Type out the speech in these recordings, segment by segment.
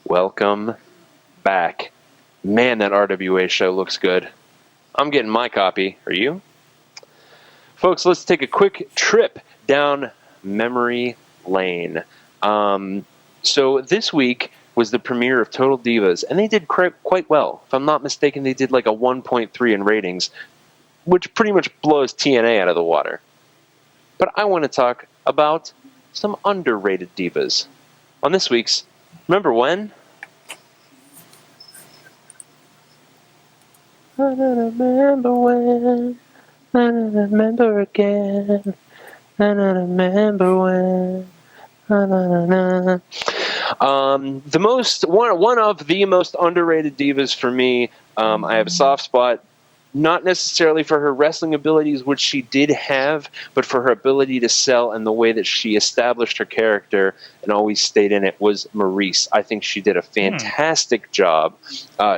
Welcome back. Man, that RWA show looks good. I'm getting my copy. Are you? Folks, let's take a quick trip down memory lane. So this week was the premiere of Total Divas, and they did quite well. If I'm not mistaken, they did like a 1.3 in ratings, which pretty much blows TNA out of the water. But I want to talk about some underrated divas. On this week's Remember When? I don't remember when, I don't remember again, I don't remember when. One of the most underrated divas for me. I have a soft spot, not necessarily for her wrestling abilities, which she did have, but for her ability to sell and the way that she established her character and always stayed in it, was Maryse. I think she did a fantastic job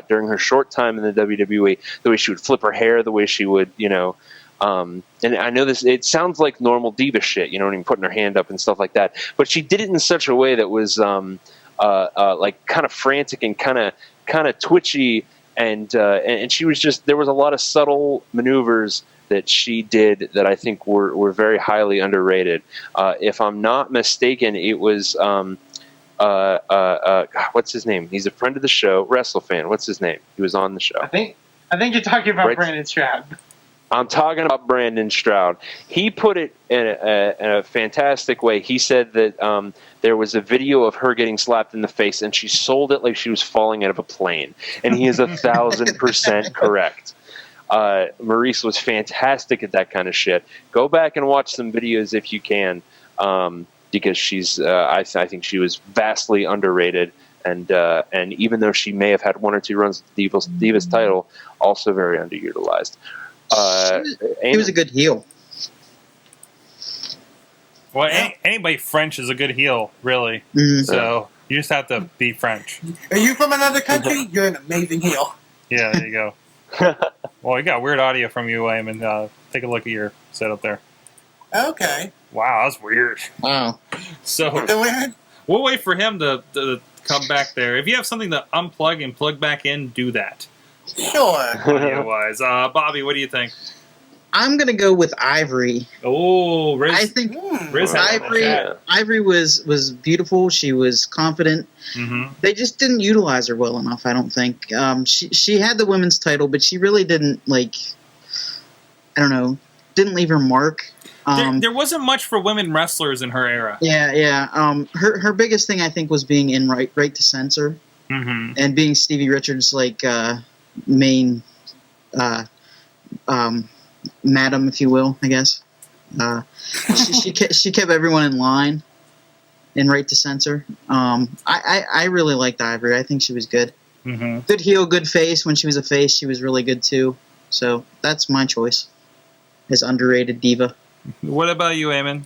during her short time in the WWE. The way she would flip her hair, the way she would, and I know this, it sounds like normal diva shit, putting her hand up and stuff like that. But she did it in such a way that was like kind of frantic and kind of twitchy. And she was just, there was a lot of subtle maneuvers that she did that I think were very highly underrated. If I'm not mistaken, it was, what's his name? He's a friend of the show, WrestleFan. What's his name? He was on the show. I think you're talking about Brandon Stroud. I'm talking about Brandon Stroud. He put it in a fantastic way. He said that there was a video of her getting slapped in the face, and she sold it like she was falling out of a plane. And he is 1,000% correct. Maryse was fantastic at that kind of shit. Go back and watch some videos if you can, because she's. I think she was vastly underrated. And even though she may have had one or two runs with the Divas title, also very underutilized. He was a good heel. Well, anybody French is a good heel, really. Mm-hmm. So you just have to be French. Are you from another country? You're an amazing heel. Yeah, there you go. Well, we got weird audio from you, Eamon. Take a look at your setup there. Okay. Wow, that's weird. Wow. So weird? We'll wait for him to come back there. If you have something to unplug and plug back in, do that. Sure. Audio-wise. Bobby, what do you think? I'm going to go with Ivory. Oh, Riz. I think Riz Ivory was beautiful. She was confident. Mm-hmm. They just didn't utilize her well enough, I don't think. She had the women's title, but she really didn't, didn't leave her mark. There wasn't much for women wrestlers in her era. Yeah. Her biggest thing, I think, was being in right to censor. Mm-hmm. And being Stevie Richards' main madam, if you will, I guess. She kept everyone in line and right to censor. I really liked Ivory. I think she was good. Mm-hmm. Good heel, good face. When she was a face, she was really good too. So that's my choice as underrated diva. What about you, Eamon?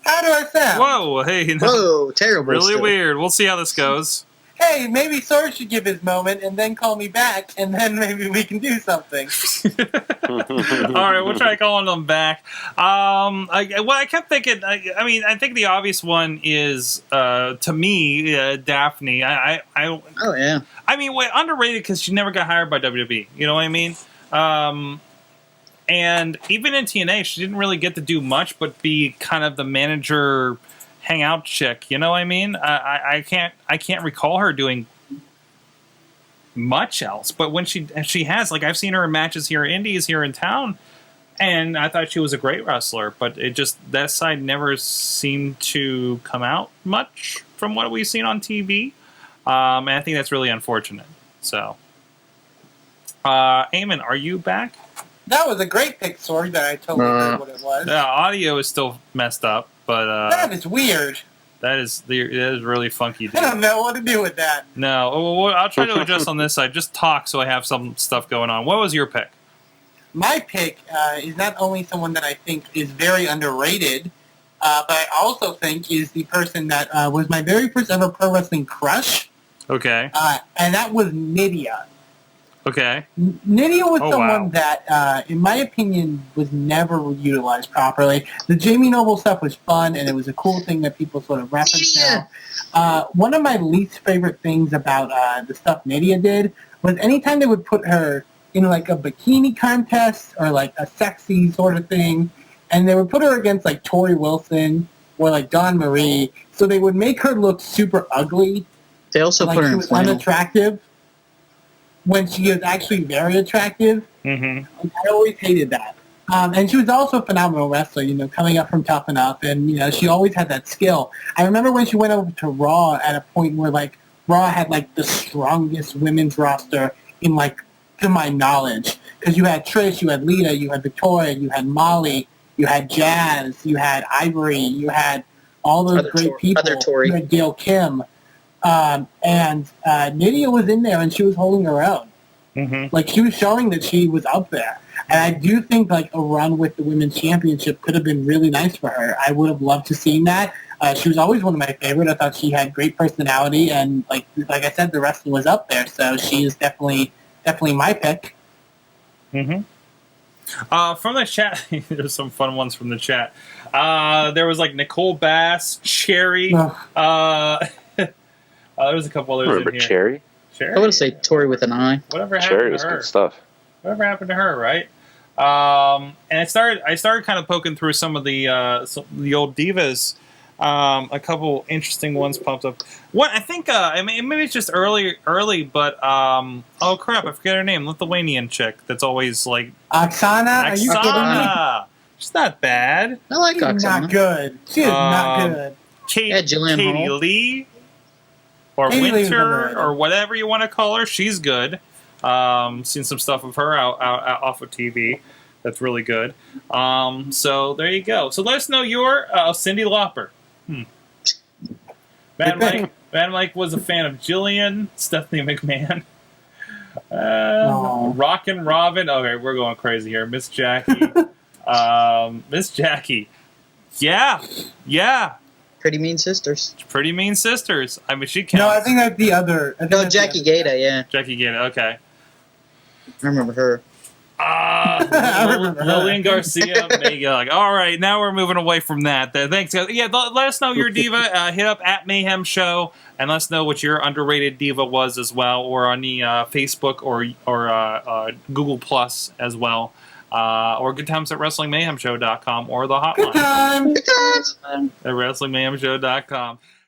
How do I sound? Whoa, hey. Whoa, terrible. Really still. weird. We'll see how this goes. Hey, maybe Sorg should give his moment and then call me back, and then maybe we can do something. All right, we'll try calling them back. I kept thinking. I think the obvious one is to me Daffney. Oh yeah. I mean, underrated because she never got hired by WWE. You know what I mean? And even in TNA, she didn't really get to do much, but be kind of the manager, hangout chick. You know what I mean? I can't recall her doing much else. But when she has, I've seen her in matches here in Indies here in town, and I thought she was a great wrestler. But it just, that side never seemed to come out much from what we've seen on TV. And I think that's really unfortunate. So, Eamon, are you back? That was a great pick, Sorg, that I totally heard what it was. The audio is still messed up, but that is weird. That is really funky, dude. I don't know what to do with that. No, well, I'll try to adjust on this side. Just talk so I have some stuff going on. What was your pick? My pick is not only someone that I think is very underrated, but I also think is the person that was my very first ever pro wrestling crush. Okay. And that was Nidia. Okay. Nidia was Oh, someone wow. that, in my opinion, was never utilized properly. The Jamie Noble stuff was fun, and it was a cool thing that people sort of reference now. One of my least favorite things about the stuff Nidia did was anytime they would put her in like a bikini contest or like a sexy sort of thing, and they would put her against like Tori Wilson or like Dawn Marie, so they would make her look super ugly. They also Like put her she in was flannel. unattractive when she is actually very attractive. Mm-hmm. I always hated that. And she was also a phenomenal wrestler, coming up from Tough Enough, and, she always had that skill. I remember when she went over to Raw at a point where, like, Raw had, like, the strongest women's roster in, like, to my knowledge. Because you had Trish, you had Lita, you had Victoria, you had Molly, you had Jazz, you had Ivory, you had all those great people. Other Tori. You had Gail Kim. And Nidia was in there, and she was holding her own. Mm-hmm. Like, she was showing that she was up there. And I do think, like, a run with the Women's Championship could have been really nice for her. I would have loved to see that. She was always one of my favorite. I thought she had great personality, and, like I said, the wrestling was up there. So she is definitely my pick. Mm-hmm. From the chat, there's some fun ones from the chat. There was, like, Nicole Bass, Cherry. There was a couple others Remember in here. Cherry? I would say Tori with an eye. Whatever Cherry happened was to her? good stuff. Whatever happened to her, right? And I started kind of poking through some of the old divas. A couple interesting ones popped up. What I think, maybe it's just early, but oh crap, I forget her name. Lithuanian chick that's always like Oksana? Are you kidding me? Oksana. She's not bad. I like She's Oksana. not good. She is not good. Jillian Katie Hall. Lee or Katie Lee's Winter underrated. or whatever you want to call her. She's good. Seen some stuff of her out off of TV. That's really good. So there you go. So let us know your Cyndi Lauper. Mad Mike was a fan of Jillian, Stephanie McMahon. Rockin' Robin. Okay, we're going crazy here. Miss Jackie. Miss Jackie. Yeah. Pretty Mean Sisters. Pretty Mean Sisters. I mean, she counts. No, I think that's the other. No, Jackie Gata, yeah. Jackie Gata, okay. I remember her. Lillian Garcia. There you go. Like, all right, now we're moving away from that. Thanks, guys. Yeah, let us know your diva. Hit up at Mayhem Show and let us know what your underrated diva was as well, or on the Facebook or Google Plus as well, or good times at WrestlingMayhemShow.com or the hotline Good time. Good times. at WrestlingMayhemShow.com.